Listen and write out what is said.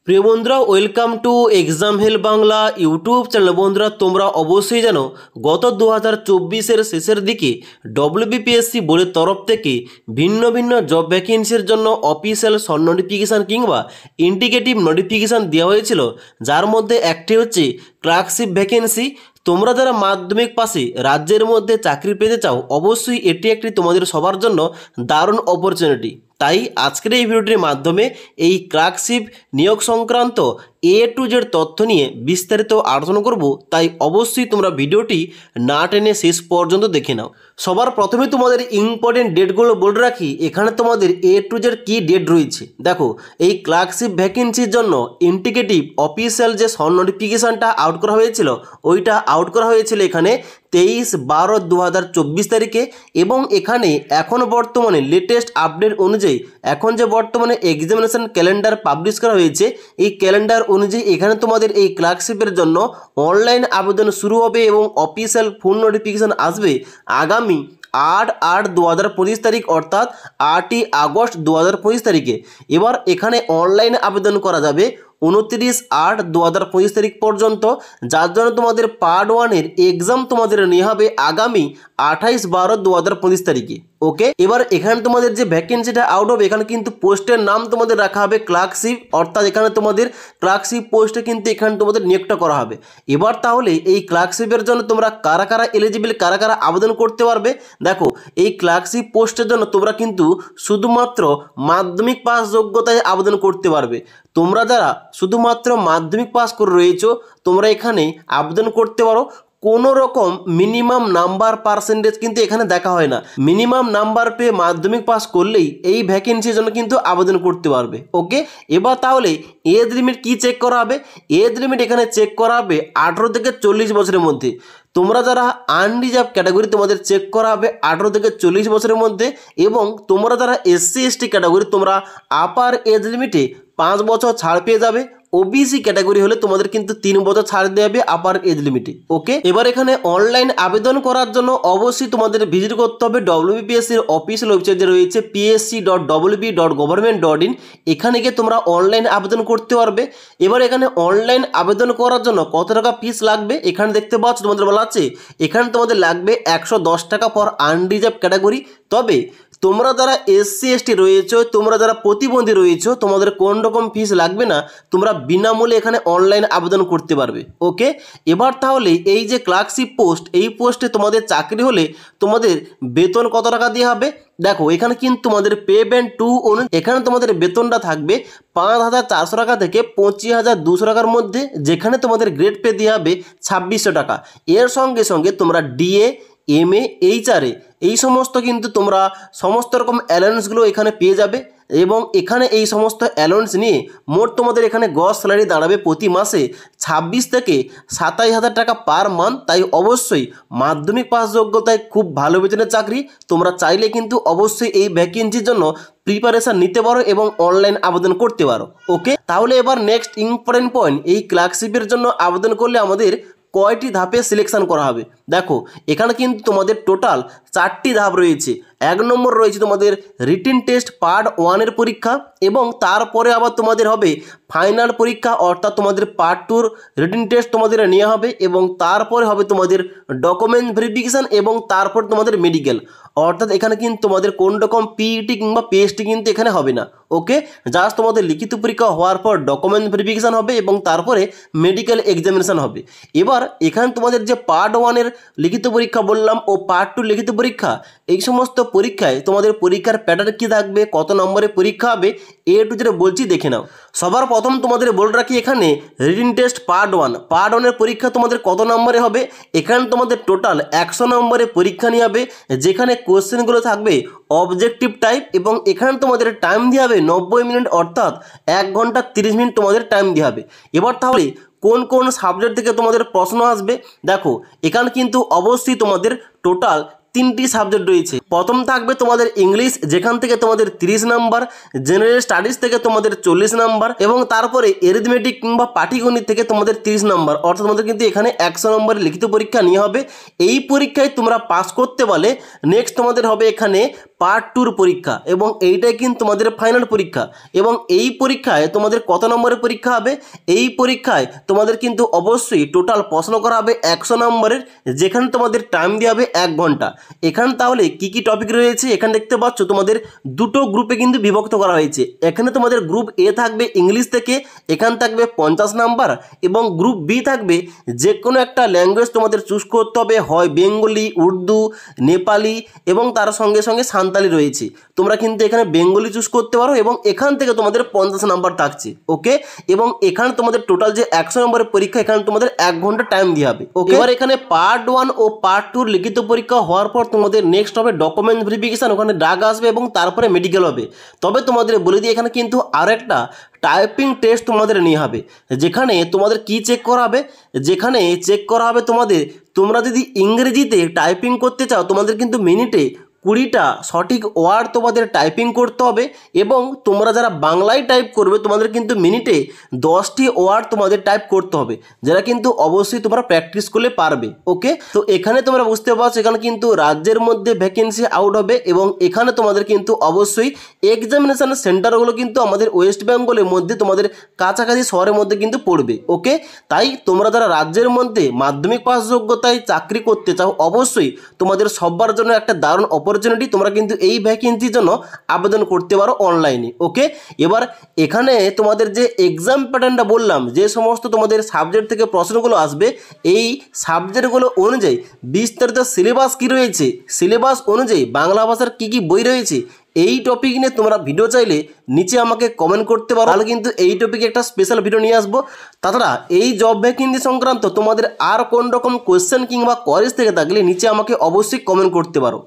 প্রিয় বন্ধুরা, welcome to exam hell Bangla YouTube channel. বন্ধুরা, তোমরা অবশ্যই জানো গত 2024-এর শেষের দিকে ডব্লিউবিপিএসসি বোর্ডের তরফ থেকে ভিন্ন ভিন্ন জব ভ্যাকেন্সির জন্য অফিসিয়াল শর্ট নোটিফিকেশান কিংবা ইন্ডিকেটিভ নোটিফিকেশান দেওয়া হয়েছিল, যার মধ্যে একটি হচ্ছে ক্লার্কশিপ ভ্যাকেন্সি। তোমরা যারা মাধ্যমিক পাশে রাজ্যের মধ্যে চাকরি পেতে চাও, অবশ্যই এটি একটি তোমাদের সবার জন্য দারুণ অপরচুনিটি। তাই আজকের এই ভিডিওটির মাধ্যমে এই ক্লার্কশিপ নিয়োগ সংক্রান্ত A to Z তথ্য নিয়ে বিস্তারিত আলোচনা করব। তাই অবশ্যই তোমরা ভিডিওটি না টেনে শেষ পর্যন্ত দেখে নাও। সবার প্রথমে তোমাদের ইম্পর্টেন্ট ডেটগুলো বলে রাখি। এখানে তোমাদের A to Z কী ডেট রয়েছে দেখো। এই ক্লার্কশিপ ভ্যাকেন্সির জন্য ইন্ডিকেটিভ অফিসিয়াল যে শর্ট নোটিফিকেশানটা আউট করা হয়েছিল, ওইটা আউট করা হয়েছিল এখানে 23/12/2024 তারিখে। এবং এখানে এখন বর্তমানে লেটেস্ট আপডেট অনুযায়ী এখন যে বর্তমানে এক্সামিনেশন ক্যালেন্ডার পাবলিশ করা হয়েছে, এই ক্যালেন্ডার অনুযায়ী এখানে তোমাদের এই ক্লার্কশিপের জন্য অনলাইন আবেদন শুরু হবে এবং অফিসিয়াল ফুল নোটিফিকেশান আসবে আগামী 8/8/2025 তারিখ, অর্থাৎ 8ই আগস্ট 2025 তারিখে। এবার এখানে অনলাইনে আবেদন করা যাবে 29/8/2025 তারিখ পর্যন্ত, যার জন্য তোমাদের পার্ট 1-এর এক্সাম তোমাদের নেওয়া হবে আগামী 28/12/2025 তারিখে। ওকে, এবার এখানে তোমাদের যে ভ্যাকেন্সিটা আউট হবে, এখানে কিন্তু পোস্টের নাম তোমাদের রাখা হবে ক্লার্কশিপ, অর্থাৎ এখানে তোমাদের ক্লার্কশিপ পোস্টে কিন্তু এখানে তোমাদের নিয়োগটা করা হবে। এবার তাহলে এই ক্লার্কশিপের জন্য তোমরা কারা কারা এলিজিবল, কারা কারা আবেদন করতে পারবে দেখো। এই ক্লার্কশিপ পোস্টের জন্য তোমরা কিন্তু শুধুমাত্র মাধ্যমিক পাস যোগ্যতায় আবেদন করতে পারবে। তোমরা যারা শুধুমাত্র মাধ্যমিক পাস করে রয়েছো, তোমরা এখানে আবেদন করতে পারো। কোনো রকম মিনিমাম নাম্বার পার্সেন্টেজ কিন্তু এখানে দেখা হয় না। মিনিমাম নাম্বার পেয়ে মাধ্যমিক পাস করলেই এই ভ্যাকেন্সির জন্য কিন্তু আবেদন করতে পারবে। ওকে, এবার তাহলে এজ লিমিট কি চেক করা হবে? এজ লিমিট এখানে চেক করা হবে 18 থেকে 40 বছরের মধ্যে। তোমরা যারা আনরিজার্ভ ক্যাটাগরি, তোমাদের চেক করা হবে 18 থেকে 40 বছরের মধ্যে। এবং তোমরা যারা SC/ST ক্যাটাগরি, তোমরা আপার এজ লিমিটে 5 বছর ছাড় পেয়ে যাবে। ওবিসি ক্যাটাগরি হলে তোমাদের কিন্তু 3 বছর ছাড় দেওয়া হবে আপার এজ লিমিটে। ওকে, এবার এখানে অনলাইন আবেদন করার জন্য অবশ্যই তোমাদের ভিজিট করতে হবে ডব্লিউবিপিএসসির অফিসিয়াল ওয়েবসাইট যে রয়েছে psc.wb.government.in। এখানে গিয়ে তোমরা অনলাইন আবেদন করতে পারবে। এবার এখানে অনলাইন আবেদন করার জন্য কত টাকা ফিস লাগবে এখানে দেখতে পাচ্ছ, তোমাদের বলা আছে এখানে তোমাদের লাগবে 110 টাকা ফর আনরিজার্ভ ক্যাটাগরি। তবে তোমরা যারা SC/ST রয়েছো, তোমরা যারা প্রতিবন্ধী রয়েছো, তোমাদের কোন রকম ফিস লাগবে না, তোমরা বিনামূল্যে এখানে অনলাইন আবেদন করতে পারবে। ওকে, এবার তাহলে এই যে ক্লার্কশিপ পোস্ট, এই পোস্টে তোমাদের চাকরি হলে তোমাদের বেতন কত টাকা দিয়ে হবে দেখো। এখানে কিন্তু তোমাদের পে ব্যান্ড 2 এখানে তোমাদের বেতনটা থাকবে 5,400 টাকা থেকে 25,200 টাকার মধ্যে, যেখানে তোমাদের গ্রেড পে দেওয়া হবে 2600 টাকা। এর সঙ্গে সঙ্গে তোমরা DA, MA, HRA এই সমস্ত কিন্তু তোমরা সমস্ত রকম অ্যালাউন্সগুলো এখানে পেয়ে যাবে। এবং এখানে এই সমস্ত অ্যালাউন্স নিয়ে মোট তোমাদের এখানে গ্রস স্যালারি দাঁড়াবে প্রতি মাসে 26 থেকে 27,000 টাকা পার মান্থ। তাই অবশ্যই মাধ্যমিক পাস যোগ্যতায় খুব ভালো বেতনের চাকরি। তোমরা চাইলে কিন্তু অবশ্যই এই ভ্যাকেন্সির জন্য প্রিপারেশান নিতে পারো এবং অনলাইন আবেদন করতে পারো। ওকে, তাহলে এবার নেক্সট ইম্পর্টেন্ট পয়েন্ট, এই ক্লার্কশিপের জন্য আবেদন করলে আমাদের কয়টি ধাপে সিলেকশন করা হবে দেখো। এখানে কিন্তু তোমাদের টোটাল 4টি ধাপ রয়েছে। 1 নম্বর রয়েছে তোমাদের রিটিন টেস্ট পার্ট 1-এর পরীক্ষা, এবং তারপরে আবার তোমাদের হবে ফাইনাল পরীক্ষা, অর্থাৎ তোমাদের পার্ট 2-র রিটিন টেস্ট তোমাদের নেওয়া হবে। এবং তারপরে হবে তোমাদের ডকুমেন্ট ভেরিফিকেশান, এবং তারপর তোমাদের মেডিকেল। অর্থাৎ এখানে কিন্তু তোমাদের কোন রকম PET কিংবা PST কিন্তু এখানে হবে না। ওকে, জাস্ট তোমাদের লিখিত পরীক্ষা হওয়ার পর ডকুমেন্ট ভেরিফিকেশান হবে এবং তারপরে মেডিকেল এক্সামিনেশান হবে। এবার এখানে তোমাদের যে পার্ট 1-এর লিখিত পরীক্ষা বললাম ও পার্ট 2 লিখিত পরীক্ষা, এই সমস্ত পরীক্ষায় তোমাদের পরীক্ষার প্যাটার্ন কী থাকবে, কত নম্বরে পরীক্ষা হবে, A to Z বলছি, দেখে নাও। সবার প্রথম তোমাদের বলে রাখি, এখানে রিটিন টেস্ট পার্ট 1-এর পরীক্ষা তোমাদের কত নম্বরে হবে। এখানে তোমাদের টোটাল 100 নম্বরে পরীক্ষা নিয়ে হবে, যেখানে কোশ্চেনগুলো থাকবে অবজেক্টিভ টাইপ। এবং এখানে তোমাদের টাইম দেওয়া হবে 90 মিনিট, অর্থাৎ 1 ঘন্টা 30 মিনিট তোমাদের টাইম দেওয়া হবে। এবার তাহলে কোন কোন সাবজেক্ট থেকে তোমাদের প্রশ্ন আসবে দেখো। এখানে কিন্তু অবশ্যই তোমাদের টোটাল 3টি সাবজেক্ট রয়েছে। প্রথম থাকবে তোমাদের ইংলিশ, যেখান থেকে তোমাদের 30 নাম্বার, জেনারেল স্টাডিজ থেকে তোমাদের 40 নাম্বার, এবং তারপরে এরিথমেটিক কিংবা পাটিগণিত থেকে তোমাদের 30 নাম্বার। অর্থাৎ তোমাদের কিন্তু এখানে 100 নম্বরের লিখিত পরীক্ষা নিয়ে হবে। এই পরীক্ষায় তোমরা পাস করতে পারলে নেক্সট তোমাদের হবে এখানে পার্ট 2 পরীক্ষা এবং এইটাই কিন্তু তোমাদের ফাইনাল পরীক্ষা। এবং এই পরীক্ষায় তোমাদের কত নম্বরের পরীক্ষা হবে? এই পরীক্ষায় তোমাদের কিন্তু অবশ্যই টোটাল প্রশ্ন করা হবে 100 নম্বরের, যেখানে তোমাদের টাইম দেওয়া হবে 1 ঘন্টা। এখানে তাহলে কি কি টপিক রয়েছে এখানে দেখতে পাচ্ছ, তোমাদের দুটো গ্রুপে কিন্তু বিভক্ত করা হয়েছে। এখানে তোমাদের গ্রুপ এ থাকবে ইংলিশ থেকে, এখানে থাকবে 50 নাম্বার, এবং গ্রুপ বি থাকবে যে কোনো একটা ল্যাঙ্গুয়েজ তোমাদের চুজ করতে হবে, হয় বেঙ্গলি, উর্দু, নেপালি এবং তার সঙ্গে সঙ্গে সাঁওতালি রয়েছে। তোমরা কিন্তু এখানে বেঙ্গলি চুজ করতে পারো এবং এখান থেকে তোমাদের 50 নাম্বার থাকছে। ওকে, এবং এখানে তোমাদের টোটাল যে 100 নম্বরের পরীক্ষা, এখানে তোমাদের 1 ঘন্টা টাইম দেওয়া হবে। ওকে, এবার এখানে পার্ট 1 ও পার্ট 2 লিখিত পরীক্ষা হওয়ার পর তোমাদের নেক্সট হবে ডকুমেন্ট ভেরিফিকেশন, ওখানে ডাক আসবে এবং তারপরে মেডিকেল হবে। তবে তোমাদের বলে দিই, এখানে কিন্তু আরেকটা টাইপিং টেস্ট তোমাদের নিয়ে হবে, যেখানে তোমাদের কি চেক করা হবে? যেখানে চেক করা হবে তোমাদের, তোমরা যদি ইংরেজিতে টাইপিং করতে চাও তোমাদের কিন্তু মিনিটে 20টা সঠিক ওয়ার্ড তোমাদের টাইপিং করতে হবে, এবং তোমরা যারা বাংলায় টাইপ করবে তোমাদের কিন্তু মিনিটে 10টি ওয়ার্ড তোমাদের টাইপ করতে হবে, যেটা কিন্তু অবশ্যই তোমরা প্র্যাকটিস করলে পারবে। ওকে, তো এখানে তোমরা বুঝতে পারছো এখানে কিন্তু রাজ্যের মধ্যে ভ্যাকেন্সি আউট হবে, এবং এখানে তোমাদের কিন্তু অবশ্যই এক্সামিনেশন সেন্টারগুলো কিন্তু আমাদের ওয়েস্ট বেঙ্গলের মধ্যে তোমাদের কাছাকাছি শহরের মধ্যে কিন্তু পড়বে। ওকে, তাই তোমরা যারা রাজ্যের মধ্যে মাধ্যমিক পাস যোগ্যতায় চাকরি করতে চাও, অবশ্যই তোমাদের সবার জন্য একটা দারুণ অপরচুনিটি, তোমরা কিন্তু এই ভ্যাকেন্সির জন্য আবেদন করতে পারো অনলাইনে। ওকে, এবার এখানে তোমাদের যে এক্সাম প্যাটার্নটা বললাম, যে সমস্ত তোমাদের সাবজেক্ট থেকে প্রশ্নগুলো আসবে, এই সাবজেক্টগুলো অনুযায়ী বিস্তারিত সিলেবাস কি রয়েছে, সিলেবাস অনুযায়ী বাংলা ভাষার কি কি বই রয়েছে, এই টপিক নিয়ে তোমরা ভিডিও চাইলে নিচে আমাকে কমেন্ট করতে পারো, তাহলে কিন্তু এই টপিকে একটা স্পেশাল ভিডিও নিয়ে আসবো। তাছাড়া এই জব ভ্যাকেন্সি সংক্রান্ত তোমাদের আর কোন রকম কোয়েশ্চেন কিংবা কোয়ারিজ থেকে থাকলে নিচে আমাকে অবশ্যই কমেন্ট করতে পারো।